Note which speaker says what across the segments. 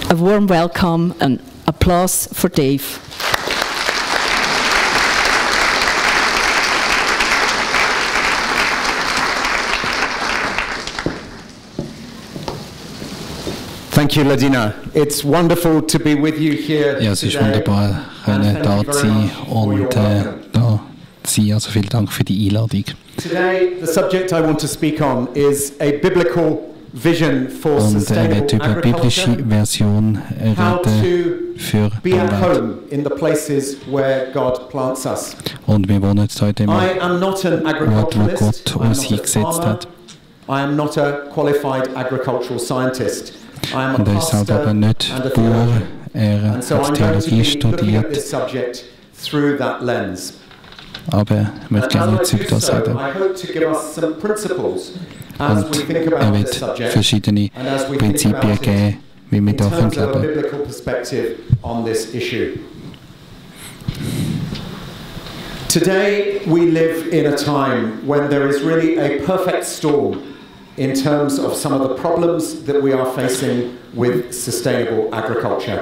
Speaker 1: A warm welcome and applause for Dave.
Speaker 2: Thank you, Ladina. It's wonderful to be with you here.
Speaker 3: Ja, es ist wunderbar, da zu sein und da zu sein. Also vielen Dank für die Einladung.
Speaker 2: Today, the subject I want to speak on is a biblical vision for sustainable agriculture.
Speaker 3: Und über die biblische Version reden für
Speaker 2: be at home in the places where God plants us.
Speaker 3: Und wir wohnen jetzt heute im Ort, wo Gott uns eingesetzt hat.
Speaker 2: I am not a qualified agricultural scientist.
Speaker 3: Und er ist selber aber nicht Bauer, er hat Theologie studiert, aber er möchte gerne jetzt über das reden. Und er wird verschiedene Prinzipien geben, wie wir da leben können.
Speaker 2: Today we live in a time when there is really a perfect storm in terms of some of the problems that we are facing with sustainable agriculture.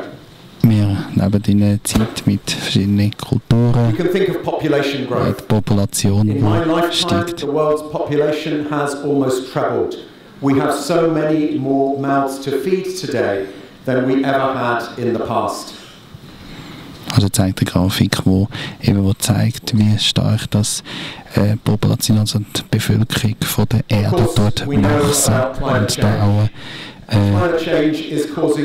Speaker 3: Wir leben in einer Zeit mit verschiedenen Kulturen.
Speaker 2: You can think of population growth.
Speaker 3: Die Population,
Speaker 2: in my lifetime,
Speaker 3: steigt.
Speaker 2: the world's population has almost trebled. We have so many more mouths to feed today than we ever had in the past.
Speaker 3: Also zeigt eine Grafik, wo zeigt, wie stark das Population, also die Bevölkerung von der Erde dort wachsen und da auch Karte,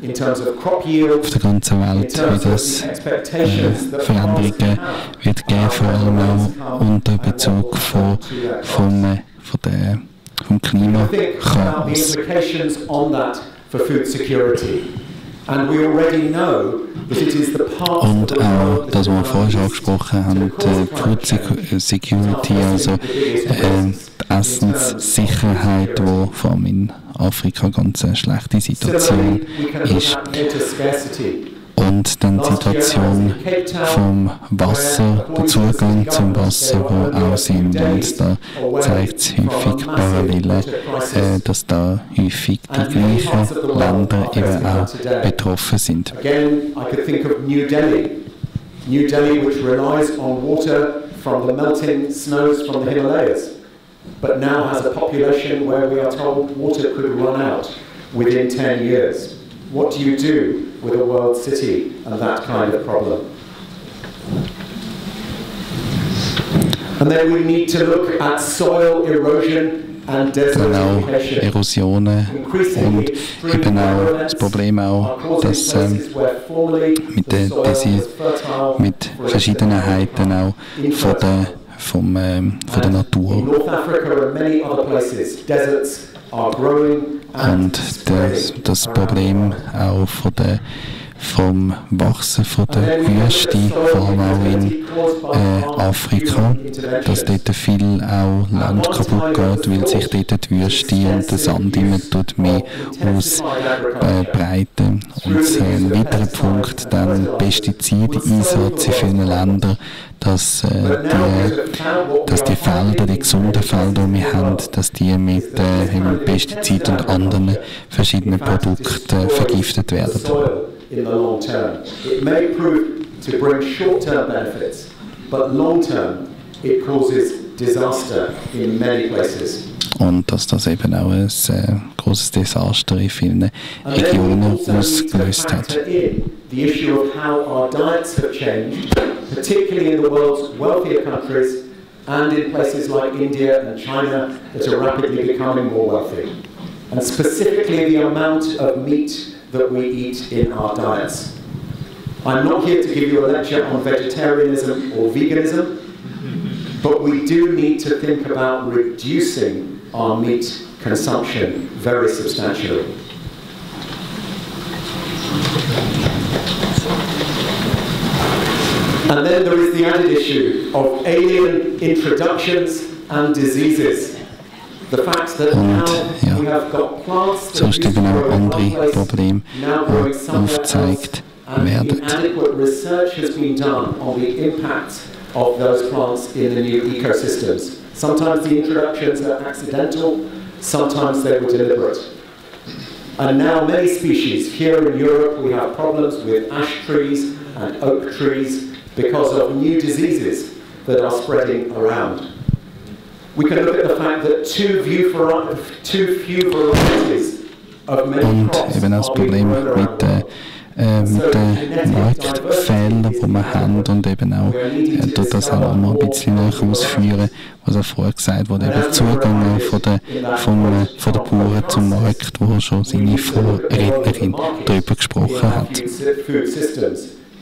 Speaker 3: die zeigt auf der ganzen Welt, wie das Veränderungen wird geben, vor allem auch unter Bezug vom Klimachaos. Und auch das, was wir vorher schon angesprochen haben, die Food Security, also die Essenssicherheit, die vor allem in Afrika ganz eine schlechte Situation ist. Und dann die Situation vom Wasser, der Zugang zum Wasser, wo auch sind. Und da zeigt es häufig Parallelen, dass da häufig die gleichen Länder eben auch betroffen sind.
Speaker 2: Again, I could think of New Delhi. New Delhi, which relies on water from the melting snows from the Himalayas, but now has a population where we are told water could run out within 10 years. What do you do with a world city and that kind of problem? And then we need to look at soil erosion and desertification.
Speaker 3: Erosionen und eben auch das Problem auch, dass mit Verschiedenheiten auch von der Natur. Und das Problem auch vom Wachsen von der Wüste, vor allem auch in Afrika, dass dort viel auch Land kaputt geht, weil sich dort die Wüste und der Sand immer mehr ausbreiten. Und ein weiterer Punkt, dann Pestizideinsatz in vielen Ländern, dass die Felder, die gesunden Felder, die wir haben, dass die mit Pestiziden und anderen verschiedenen Produkten vergiftet werden.
Speaker 2: In the long term. It may prove to bring short-term benefits, but long-term it causes disaster in many places.
Speaker 3: Und dass das eben auch ein großes Desaster in vielen Regionen ausgelöst hat.
Speaker 2: The issue of how our diets have changed, particularly in the world's wealthier countries and in places like India and China that are rapidly becoming more wealthy. And specifically the amount of meat that we eat in our diets. I'm not here to give you a lecture on vegetarianism or veganism, but we do need to think about reducing our meat consumption very substantially. And then there is the added issue of alien introductions and diseases. The fact that now we have got plants that used to grow in one place, now growing somewhere else, and inadequate research has been done on the impact of those plants in the new ecosystems. Sometimes the introductions are accidental, sometimes they were deliberate. And now many species, here in Europe we have problems with ash trees and oak trees because of new diseases that are spreading around. We can look at the fact that too few varieties of many crops
Speaker 3: eben auch das Problem mit den Marktfehlern, die wir haben, und eben auch durch das auch mal ein bisschen näher ausführen, was auch vorher gesagt wurde, eben Zugang von der Bauern zum Markt, wo schon seine Vorrednerin darüber gesprochen hat.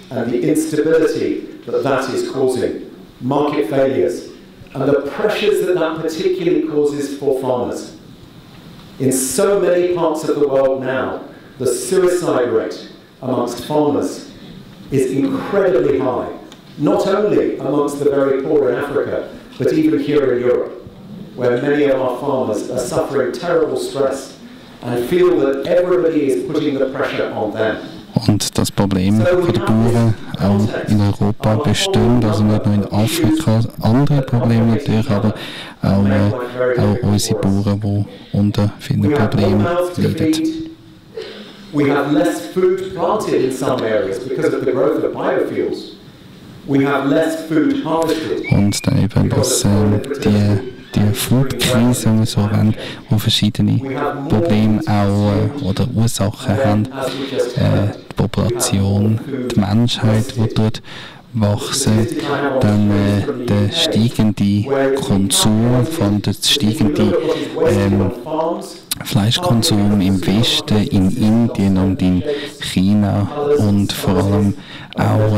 Speaker 2: And the instability that is causing, market failures, and the pressures that particularly causes for farmers. In so many parts of the world now, the suicide rate amongst farmers is incredibly high, not only amongst the very poor in Africa, but even here in Europe, where many of our farmers are suffering terrible stress and feel that everybody is putting the pressure on them.
Speaker 3: Und das Problem der Bauern auch in Europa bestimmt, also nicht nur in Afrika, andere Probleme natürlich, aber auch unsere Bauern, die unter vielen Problemen leiden.
Speaker 2: We have less food planted in some areas because of the growth of biofuels. We have less food harvested.
Speaker 3: Und dann eben, dass die Food-Krise, wenn wir so wollen, wo verschiedene Probleme auch oder Ursachen haben, die Population, die Menschheit, die dort wachsen, dann der steigende Konsum, vor allem der steigende Fleischkonsum im Westen, in Indien und in China, und vor allem auch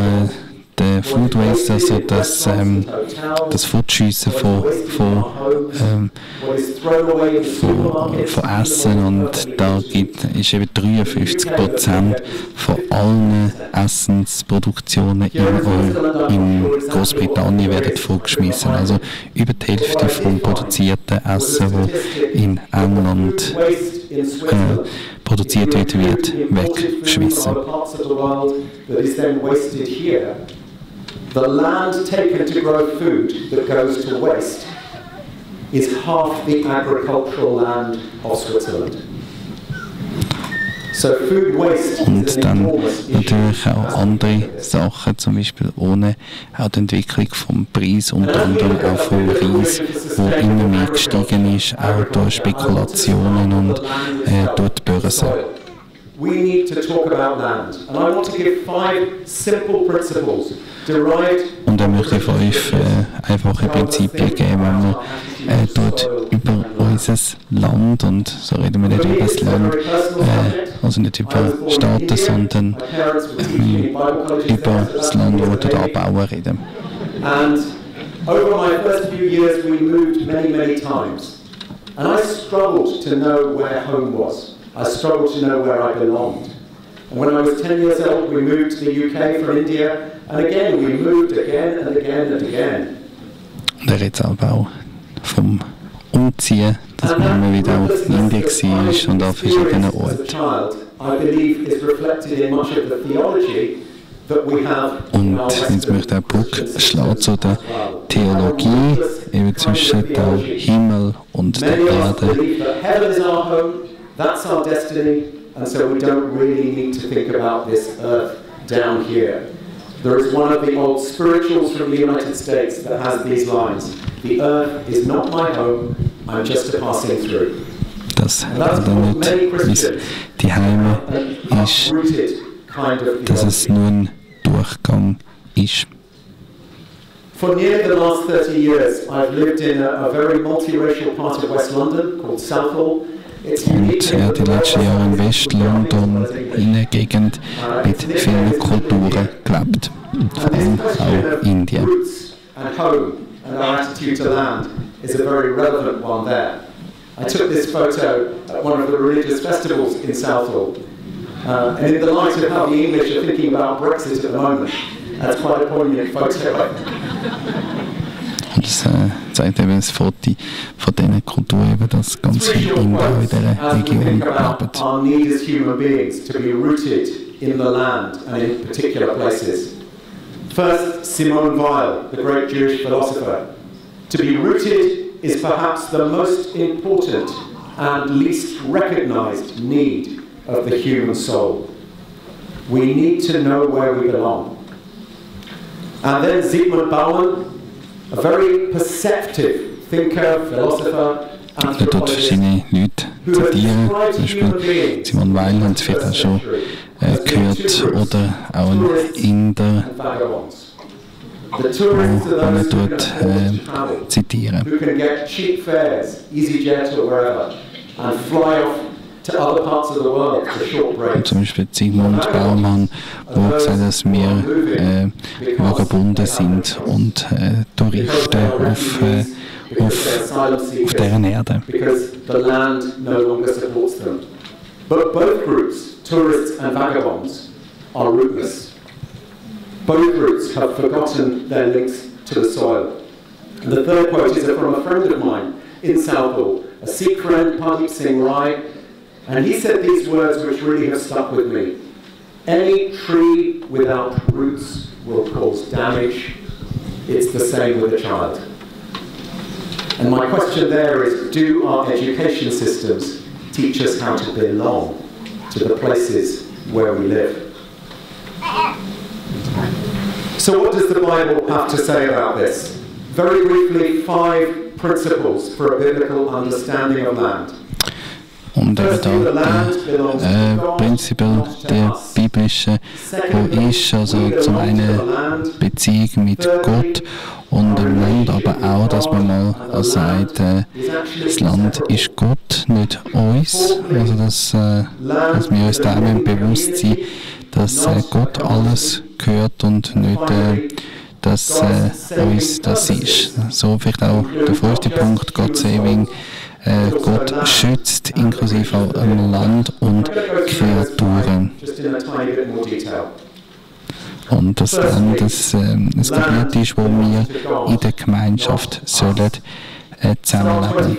Speaker 3: der Food Waste, also das Fortschiessen von Essen, und da ist eben 53% von allen Essensproduktionen in Großbritannien werden vorgeschmissen. Also über die Hälfte vom produzierten Essen, das in England produziert wird weggeschmissen.
Speaker 2: The land taken to grow food that goes to waste is half the agricultural land of Switzerland. So food waste
Speaker 3: und dann natürlich auch andere Sachen, zum Beispiel ohne auch die Entwicklung vom Preis, unter anderem auch vom Reis, der immer mehr gestiegen ist, auch durch Spekulationen und durch die Börse.
Speaker 2: We need to talk about land, and I want to give 5 simple principles derived.
Speaker 3: Und dann möchte ich 5 einfache Prinzipien geben, wenn wir dort über unser Land, und so reden wir nicht über das Land, also nicht über Staaten, sondern über das Land, wo wir dort anbauen, reden.
Speaker 2: And over my first few years we moved many times, and I struggled to know where home was. I struggled to know where I belonged. And when I was 10 years old, we moved to the UK from India, and again we moved again and again and again.
Speaker 3: Und er redet aber auch vom Umziehen, dass man immer wieder auch in Indien war und an verschiedenen Orten.
Speaker 2: I believe is reflected in much of the theology that we have.
Speaker 3: Und jetzt möchte ich auch Brücke schlagen zu der Theologie, eben zwischen dem Himmel und der Erde.
Speaker 2: That's our destiny, and so we don't really need to think about this earth down here. There is one of the old spirituals from the United States that has these lines: "The earth is not my home, I'm just a passing through."
Speaker 3: Das nicht die Heime ist, dass es nur ein Durchgang ist.
Speaker 2: For nearly the last 30 years, I've lived in a very multiracial part of West London called Southall.
Speaker 3: Und die letzten Jahre in West-London, in einer Gegend mit vielen Kulturen gelebt, vor allem auch Indien.
Speaker 2: And home and our attitude to land is a very relevant one there. I took this photo at one of the religious festivals in Southall, and in the light of how the English are thinking about Brexit at the moment, that's quite a poignant photo.
Speaker 3: Und das zeigt eben das Foto von dieser Kultur, eben, dass ganz viele Inder in dieser Region leben.
Speaker 2: Our need as human beings to be rooted in the land and in particular places. First, Simone Weil, the great Jewish philosopher. To be rooted is perhaps the most important and least recognized need of the human soul. We need to know where we belong. And then Zygmunt Bauman, a very perceptive thinker, philosopher,
Speaker 3: dort verschiedene Leute zitieren, zum Beispiel Simone Weil haben Sie vielleicht auch schon gehört, oder auch ein Inder, wo dort zitieren. Und zum Beispiel Zygmunt Baumann, der gesagt hat, dass wir Vagabunden sind und Touristen auf deren Erde.
Speaker 2: But both groups, tourists and vagabonds, are rootless. Both groups have forgotten their links to the soil. And the third quote is from a friend of mine in Southall, a Sikh friend, Pardeep Singh Rai, and he said these words which really have stuck with me. Any tree without roots will cause damage. It's the same with a child. And my question there is, do our education systems teach us how to belong to the places where we live? So what does the Bible have to say about this? Very briefly, 5 principles for a biblical understanding of land.
Speaker 3: Und eben da die Prinzip der biblische, wo ist also zum einen Beziehung mit Gott und dem Land, aber auch, dass man mal sagt, das Land ist Gott, nicht uns. Also dass wir uns da bewusst sind, dass Gott alles gehört und nicht, dass uns das ist. So vielleicht auch der 5. Punkt, God Saving. Gott schützt inklusive auch Land und Kreaturen. Und das Land ein Gebiet ist, wo wir in der Gemeinschaft sollen zusammenleben.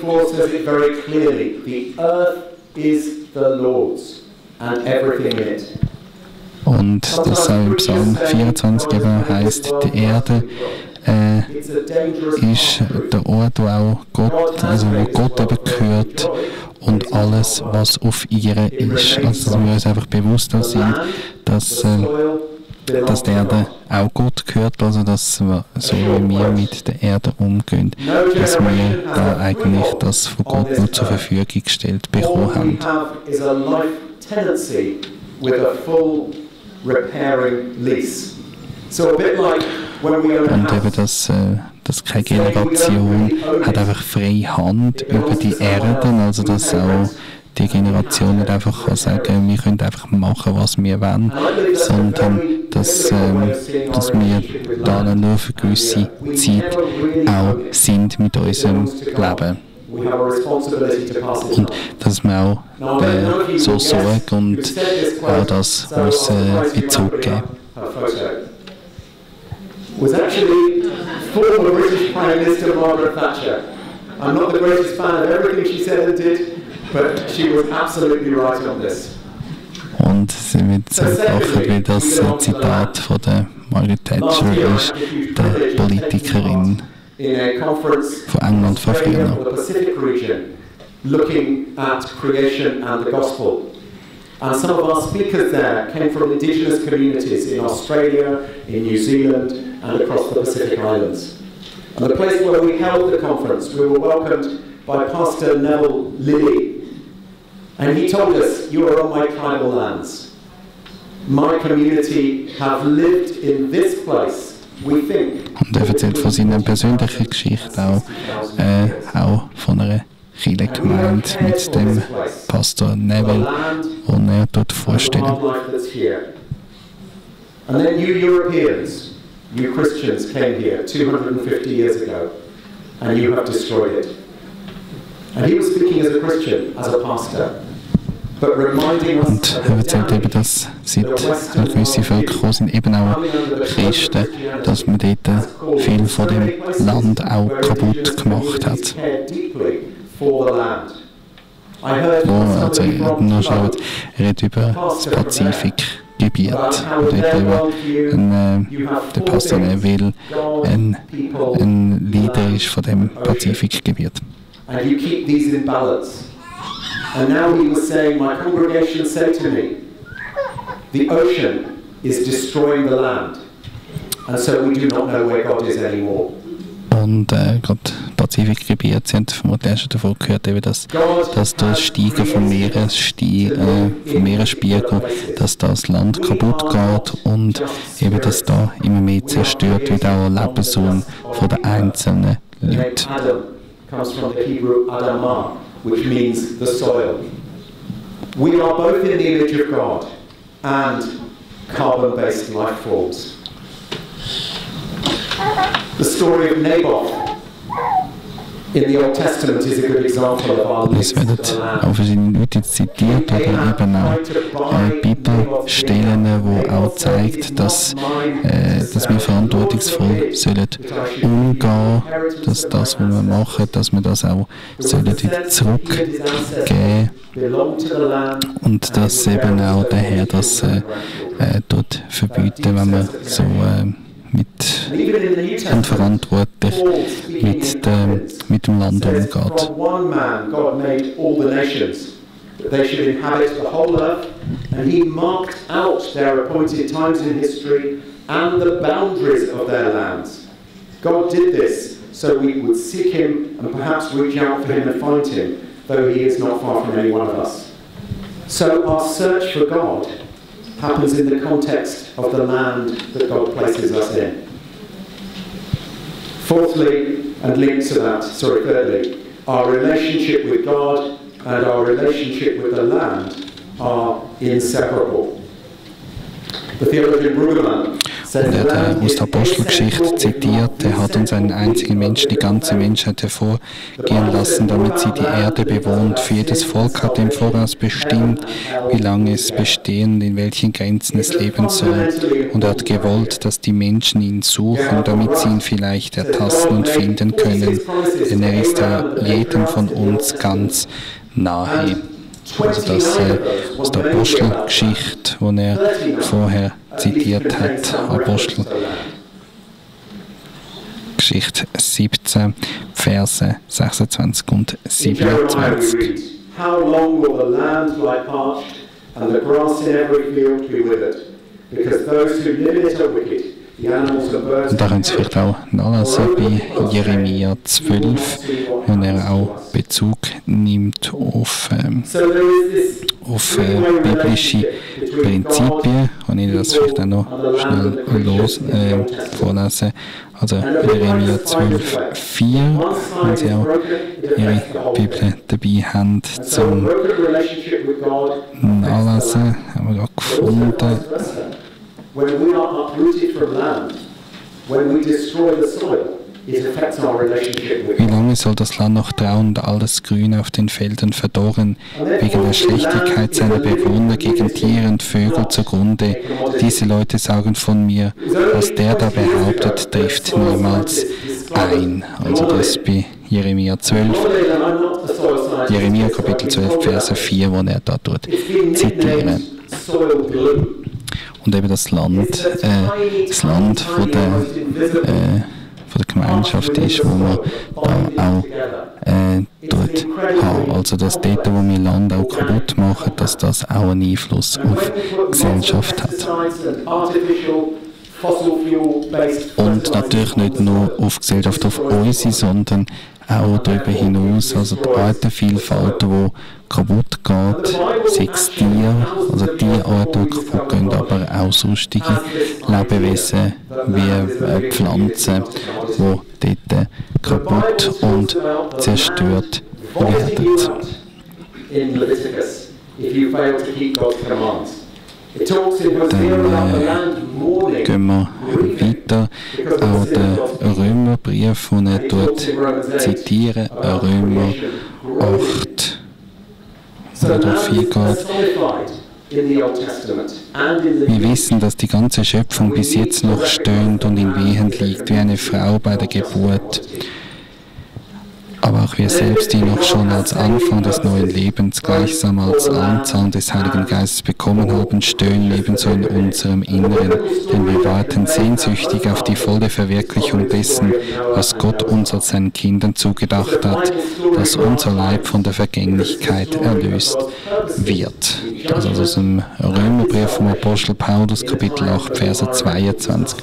Speaker 3: Und das auch im Psalm 24 heisst, die Erde ist der Ort, wo auch Gott, also wo Gott eben gehört und alles, was auf ihr ist. Also dass wir uns einfach bewusst sind, dass die Erde auch Gott gehört, also dass so wie wir mit der Erde umgehen, dass wir da eigentlich das von Gott nur zur Verfügung gestellt bekommen haben. Und eben, dass keine Generation hat einfach freie Hand über die Erde, also dass auch die Generation nicht einfach kann sagen, wir können einfach machen, was wir wollen, sondern dass wir da nur für gewisse Zeit auch sind mit unserem Leben. Und dass wir auch so sorgen und auch das uns zurückgeben.
Speaker 2: Was actually former British Prime Minister Margaret Thatcher. I'm not the greatest fan of everything she said and did, but she was absolutely right on this.
Speaker 3: Und sie wird auch wie das Zitat von der Margaret Thatcher ist, der Politikerin von England von früher.
Speaker 2: Looking at creation and the gospel. And some of our speakers there came from indigenous communities in Australia, in New Zealand, and across the Pacific Islands. And the place where we held the conference, we were welcomed by Pastor Neville Lilly. And he told us, you are on my tribal lands. My community have lived in this place, we think.
Speaker 3: Und er erzählt von seiner persönlichen Geschichte auch von einer Kirchengemeinde mit dem Pastor Neville, den er dort vorstellt.
Speaker 2: And then you Europeans, you Christians came here 250 years ago, and you have destroyed it. And he was speaking as a Christian, as a pastor.
Speaker 3: Und er erzählt eben, dass seit gewisse Völker gekommen sind, eben auch Christen, dass man dort viel von dem Land auch kaputt gemacht hat. Also er redet über das Pazifikgebiet. Und dort eben der Pastor Neville ein Leader ist von dem Pazifikgebiet.
Speaker 2: And now he was saying, my congregation say to me, the ocean is destroying the land. And so we do not know where God is anymore.
Speaker 3: Und gerade Pazifikgebiet, Sie haben vermutlich auch schon davon gehört, eben, dass das Steigen vom Meeresspiegel, dass das Land kaputt geht und eben, dass da immer mehr zerstört wird, auch der Lebensraum von den einzelnen Leuten.
Speaker 2: Adam comes from the Hebrew Adamah, which means the soil. We are both in the image of God and carbon-based life forms. The story of Naboth in the Old Testament is a good example of our links
Speaker 3: Es werden
Speaker 2: to the land.
Speaker 3: auch verschiedene Leute zitiert oder eben auch Bibelstellen, die auch zeigt, dass wir verantwortungsvoll sollen umgehen, dass das, was wir machen, dass wir das auch sollen wieder zurückgeben und dass eben auch der Herr das dort verbieten, wenn man so und verantwortlich mit dem Land umgeht.
Speaker 2: They should inhabit the whole earth, and he marked out their appointed times in history and the boundaries of their lands. God did this so we would seek him and perhaps reach out for him and find him, though he is not far from any one of us. So our search for God happens in the context of the land that God places us in. Thirdly, our relationship with God and our relationship with the land are inseparable. The theologian Brueggemann
Speaker 3: Und er hat aus der Apostelgeschichte zitiert, er hat uns einen einzigen Menschen, die ganze Menschheit hervorgehen lassen, damit sie die Erde bewohnt. Für jedes Volk hat er im Voraus bestimmt, wie lange es bestehen und in welchen Grenzen es leben soll. Und er hat gewollt, dass die Menschen ihn suchen, damit sie ihn vielleicht ertasten und finden können. Denn er ist ja jedem von uns ganz nahe. Also das aus der Apostelgeschichte, die er vorher zitiert hat, Apostelgeschichte 17, Verse 26 und 27.
Speaker 2: How long will the land lie parched and the grass in every field be withered? Because those who live in it are wicked.
Speaker 3: Und da können Sie vielleicht auch nachlesen bei Jeremia 12, wo er auch Bezug nimmt auf biblische Prinzipien. Und ich das vielleicht auch noch schnell vorlesen. Also Jeremia 12, 4, wenn Sie auch Ihre Bibel dabei haben, zum Nachlesen, haben wir gerade gefunden.
Speaker 2: When we are uprooted from land, when we destroy the soil, it affects our relationship with God.
Speaker 3: Wie lange soll das Land noch trauen und alles Grün auf den Feldern verdorren, wegen der Schlechtigkeit seiner Bewohner gegen Tiere und Vögel zugrunde? Diese Leute sagen von mir, was der da behauptet, trifft niemals ein. Also das bei Jeremia 12, Jeremia Kapitel 12, Verse 4, wo er da zitiert. Und eben das Land von der Gemeinschaft ist, wo wir da auch dort haben. Also dass dort, wo wir Land auch kaputt machen, dass das auch einen Einfluss auf die Gesellschaft hat. Und natürlich nicht nur auf die Gesellschaft, auf unsere, sondern auch darüber hinaus, also die Artenvielfalt, die kaputt geht, sei es Tiere, also Tierarten, die kaputt gehen, aber auch sonstige Lebewesen wie Pflanzen, die dort kaputt und zerstört werden. Dann gehen wir weiter. Auch der Römerbrief, den er dort zitiert, Römer 8, wo er darauf eingeht. Wir wissen, dass die ganze Schöpfung bis jetzt noch stöhnt und in Wehen liegt, wie eine Frau bei der Geburt. Aber auch wir selbst, die noch schon als Anfang des neuen Lebens gleichsam als Anzahlung des Heiligen Geistes bekommen haben, stöhnen ebenso in unserem Inneren, denn wir warten sehnsüchtig auf die volle Verwirklichung dessen, was Gott uns als seinen Kindern zugedacht hat, dass unser Leib von der Vergänglichkeit erlöst wird. Also aus dem Römerbrief vom Apostel Paulus, Kapitel 8, Verse 22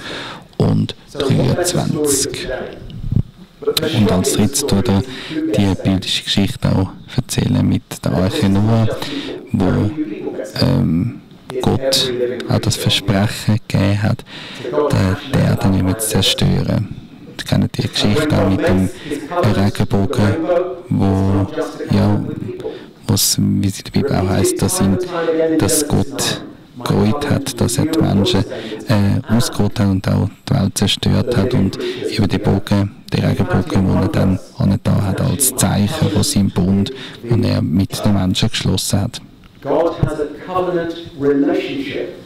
Speaker 3: und 23. Und als drittes tut er die biblische Geschichte auch erzählen mit der Arche Noah, wo Gott auch das Versprechen gegeben hat, die Erde nicht mehr zu zerstören. Wir kennen die Geschichte auch mit dem Regenbogen, wo, ja, wie es in der Bibel auch heisst, dass Gott gereut hat, dass er die Menschen ausgerottet hat und auch die Welt zerstört hat und über die Regenbogen, den er dann da hat als Zeichen von seinem Bund, den er mit den Menschen geschlossen hat.
Speaker 2: God has a covenant relationship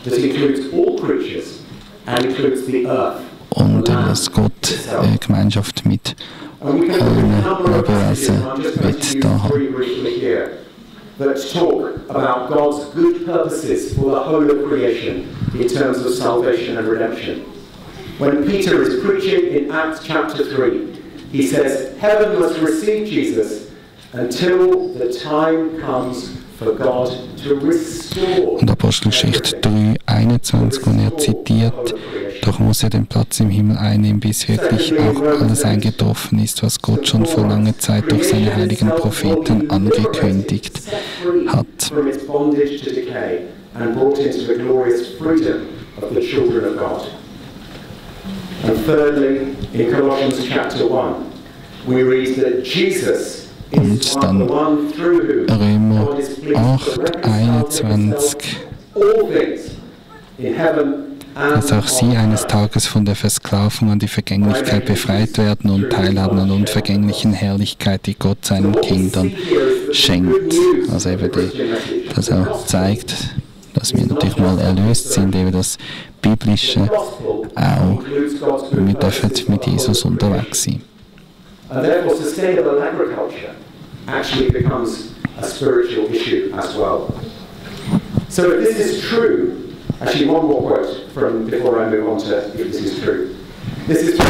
Speaker 2: that includes all creatures and includes the earth.
Speaker 3: Und dass Gott Gemeinschaft mit allen Lebewesen wird da haben.
Speaker 2: That talk about God's good purposes for the whole of creation in terms of salvation and redemption. When Peter is preaching in Acts chapter 3, he says, heaven must receive Jesus until the time comes for God to restore.
Speaker 3: Und Apostelgeschichte 3,21, wo er zitiert, doch muss er den Platz im Himmel einnehmen, bis wirklich auch alles eingetroffen ist, was Gott schon vor langer Zeit durch seine heiligen Propheten angekündigt hat.
Speaker 2: And thirdly, in Colossians chapter 1, we read that Jesus is
Speaker 3: dann
Speaker 2: the one through whom
Speaker 3: Römer
Speaker 2: God is pleased to reconcile to himself all things in heaven and
Speaker 3: dass auch sie eines Tages von der Versklavung an die Vergänglichkeit befreit werden und teilhaben an unvergänglichen Herrlichkeit, die Gott seinen Kindern schenkt. Also eben das auch zeigt, dass wir natürlich mal erlöst sind, eben das Biblische auch. Wir dürfen mit Jesus unterwegs sein.
Speaker 2: And therefore sustainable agriculture actually becomes a spiritual issue as well. So if this is true, actually one more quote from before I move on to if this is true. This is true.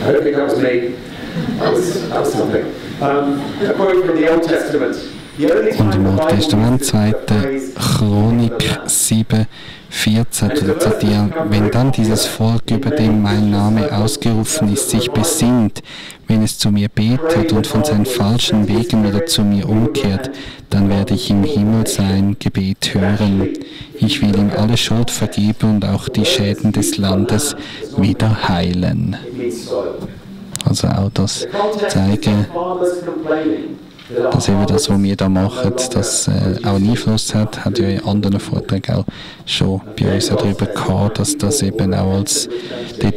Speaker 2: I don't think that was me. That was something. A quote from the Old Testament.
Speaker 3: Und im Alten Testament, 2. Chronik 7, 14 zu zitieren, wenn dann dieses Volk, über dem mein Name ausgerufen ist, sich besinnt, wenn es zu mir betet und von seinen falschen Wegen wieder zu mir umkehrt, dann werde ich im Himmel sein Gebet hören. Ich will ihm alle Schuld vergeben und auch die Schäden des Landes wieder heilen. Also auch das zeigen, dass eben das, was wir da machen, das auch einen Einfluss hat, hat ja in anderen Vorträgen auch schon bei uns darüber gehabt, dass das eben auch als die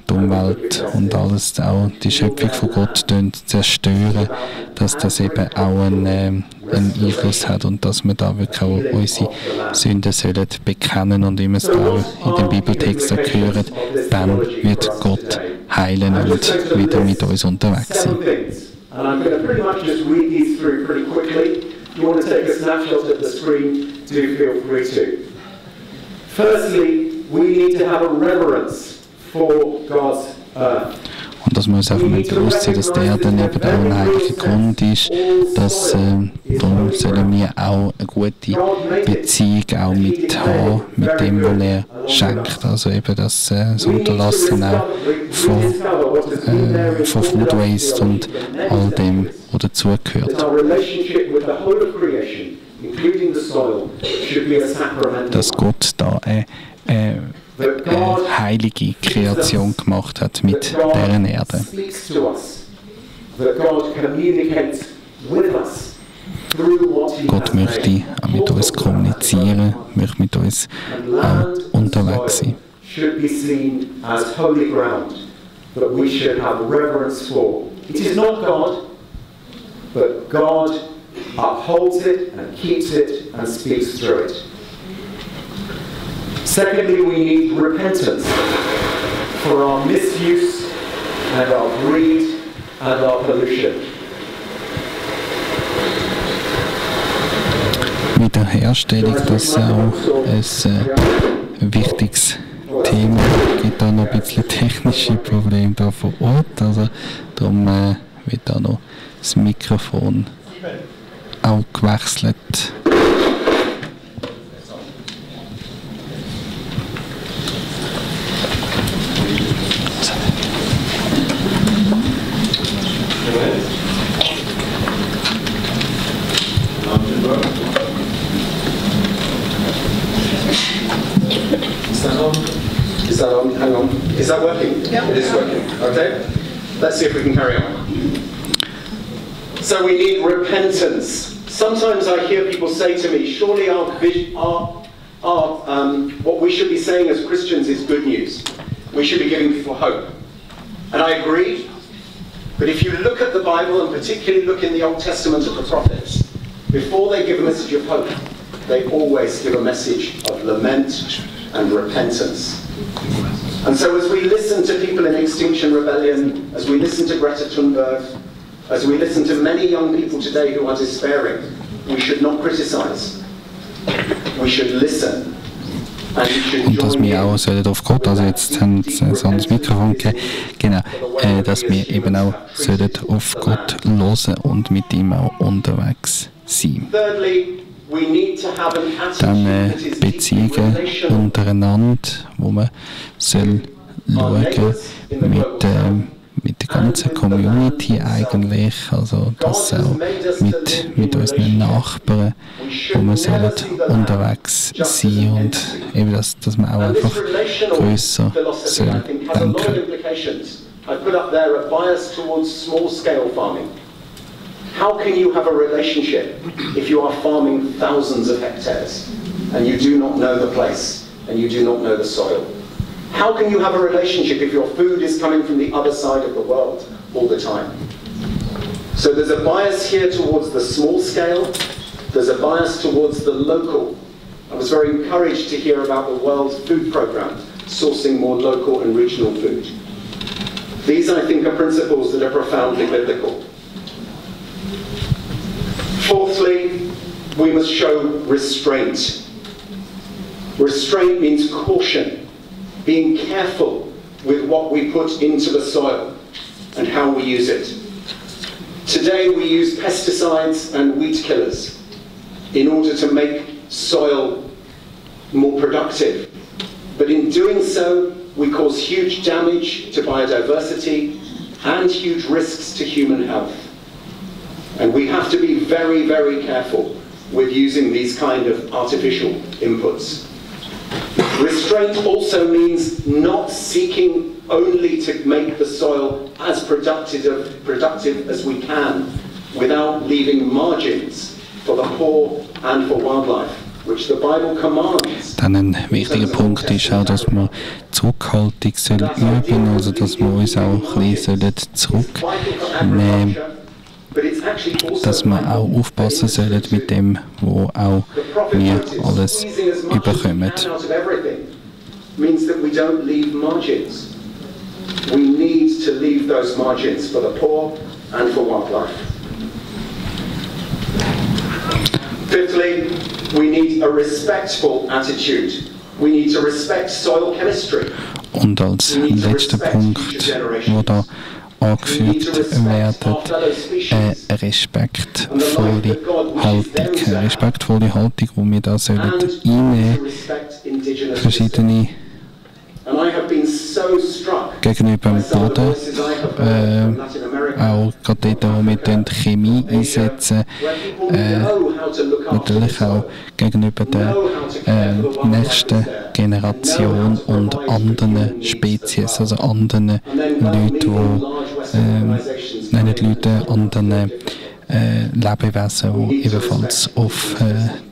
Speaker 3: Umwelt und alles, auch die Schöpfung von Gott zerstören, dass das eben auch einen Einfluss hat und dass wir da wirklich auch unsere Sünden sollen bekennen und immer da in den Bibeltext hören, dann wird Gott heilen und wieder mit uns unterwegs sein.
Speaker 2: And I'm going to pretty much just read these through pretty quickly. If you want to take a snapshot of the screen, do feel free to. Firstly, we need to have a reverence for God's earth.
Speaker 3: Und dass wir uns einfach mal bewusst sind, dass der Erde eben auch ein heiliger Grund ist, dass darum sollen wir auch eine gute Beziehung auch mit dem, was er schenkt. Also eben das Unterlassen auch von Food Waste und all dem, was dazugehört. Dass Gott da eine heilige Kreation gemacht hat mit deren Erde. Gott möchte auch mit uns kommunizieren, möchte mit uns auch unterwegs sein.
Speaker 2: It is not God, but God upholds it and keeps it and speaks through it. Secondly, we need repentance for our misuse and our greed and our pollution.
Speaker 3: Wiederherstellung, das ist auch ein wichtiges Thema. Es gibt auch noch ein bisschen technische Probleme hier vor Ort, also darum wird auch noch das Mikrofon auch gewechselt.
Speaker 2: Is that on? Hang on. Is that working? Yeah. It is working. Okay. Let's see if we can carry on. So we need repentance. Sometimes I hear people say to me, surely what we should be saying as Christians is good news. We should be giving people hope. And I agree. But if you look at the Bible, and particularly look in the Old Testament at the prophets, before they give a message of hope, they always give a message of lament and repentance. And so as we listen to people in Extinction Rebellion, as we listen to Greta Thunberg, as we listen to many young people today who are despairing, we should not criticize. We should listen.
Speaker 3: Und dass wir auch auf Gott, also jetzt haben sie so ein Mikrofon gegeben, genau, dass wir eben auch auf Gott hören und mit ihm auch unterwegs sein. Dann Beziehungen untereinander, wo man soll schauen mit der ganzen Community eigentlich, also das auch mit unseren Nachbarn, wo wir sollen unterwegs sein und eben dass man auch einfach grösser soll denken.
Speaker 2: I put up there a bias towards small-scale farming. How can you have a relationship if you are farming thousands of hectares and you do not know the place and you do not know the soil? How can you have a relationship if your food is coming from the other side of the world all the time? So there's a bias here towards the small scale, there's a bias towards the local. I was very encouraged to hear about the World Food Programme sourcing more local and regional food. These, I think, are principles that are profoundly biblical. Fourthly, we must show restraint. Restraint means caution, being careful with what we put into the soil and how we use it. Today we use pesticides and weed killers in order to make soil more productive. But in doing so, we cause huge damage to biodiversity and huge risks to human health. And we have to be very, very careful with using these kind of artificial inputs. Restraint also means not seeking only to make the soil as productive as we can without leaving margins for the poor and for wildlife, which the Bible commands.
Speaker 3: Dann ein wichtiger Punkt ist auch, dass wir Zurückhaltung üben, also dass wir uns auch ein bisschen zurücknehmen, dass wir auch aufpassen sollen mit dem, wo auch wir alles überkommen.
Speaker 2: Means that we don't leave margins. We need to leave those margins for the poor and for wildlife. Fifthly, we need a respectful attitude. We need to respect soil chemistry.
Speaker 3: Und als letzter Punkt, wo da angeführt werden, eine respektvolle Haltung, wo wir da sollen einnehmen, verschiedene gegenüber dem Boden, auch gerade dort, wo wir Chemie einsetzen, natürlich auch gegenüber der nächsten Generation und anderen Spezies, also anderen Leuten, anderen Lebewesen, die ebenfalls auf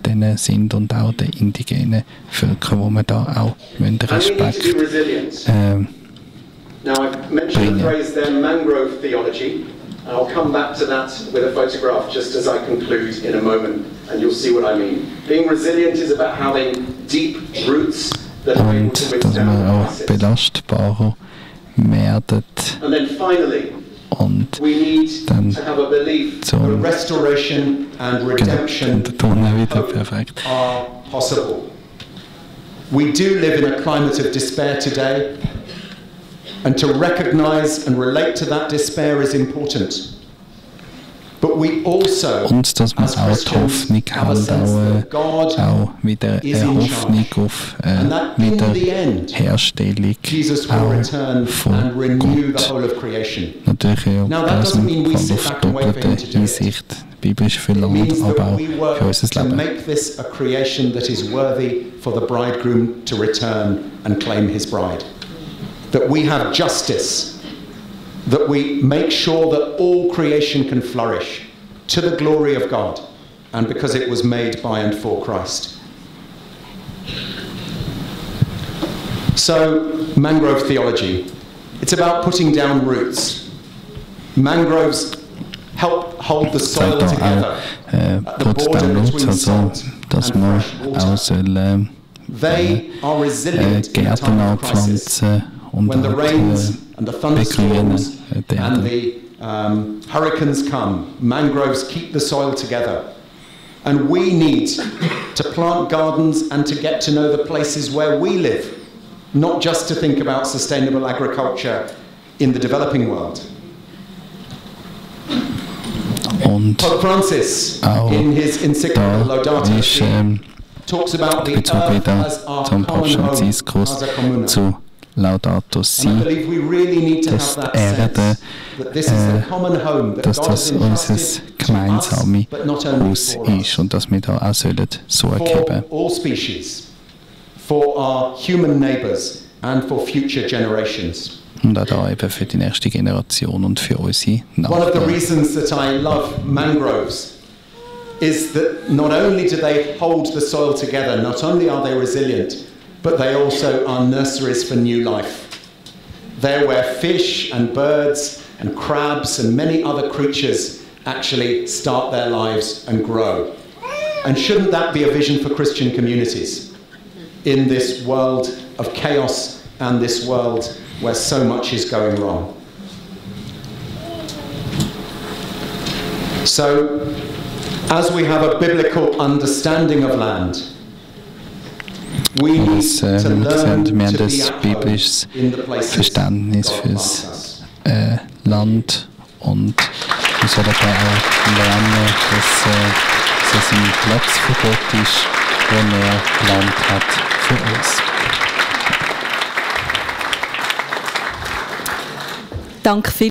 Speaker 3: denen sind und auch den indigenen Völkern, wo wir da auch Respekt
Speaker 2: Now, I've mentioned the phrase there, mangrove theology, and I'll come back to that with a photograph just as I conclude in a moment, and you'll see what I mean. Being resilient is about having deep roots that are able to withstand crisis.
Speaker 3: werden. Und dann zum und der Ton wieder perfekt.
Speaker 2: We do live in a climate of despair today, and to recognize and relate to that despair is important. But we also,
Speaker 3: und dass man auch die Hoffnung hat, auch wieder eine Hoffnung auf Wiederherstellung auch von Gott. Natürlich auch aus dem Fall auf doppelte Hinsicht, biblisch für Land, aber auch für unser Leben.
Speaker 2: Make this a creation that is worthy for the bridegroom to return and claim his bride. That we have justice. That we make sure that all creation can flourish to the glory of God and because it was made by and for Christ. So, mangrove theology. It's about putting down roots. Mangroves help hold the soil together.
Speaker 3: Put down roots, also dass man auch Gärten anpflanzen und
Speaker 2: when the rains and the thunderstorms and the hurricanes come, mangroves keep the soil together. And we need to plant gardens and to get to know the places where we live, not just to think about sustainable agriculture in the developing world.
Speaker 3: Und
Speaker 2: Pope Francis, in his encyclical Laudato Si, talks about the earth as our common home, as a communa.
Speaker 3: Zu Laudato Si, dass die Erde, dass das unser gemeinsames Haus ist und dass wir da auch sorgen
Speaker 2: all species, for our human neighbours and for future generations.
Speaker 3: Und auch da eben für die nächste Generation und für unsere Nachbarn.
Speaker 2: One of the reasons that I love mangroves is that not only do they hold the soil together, not only are they resilient, but they also are nurseries for new life. They're where fish and birds and crabs and many other creatures actually start their lives and grow. And shouldn't that be a vision for Christian communities in this world of chaos and this world where so much is going wrong? So, as we have a biblical understanding of land, we need to learn to be at home in the places God wants us.
Speaker 3: Land und wir sollen auch lernen, dass es ein Platz für Gott ist, wo er Land hat für uns.
Speaker 1: Danke viel.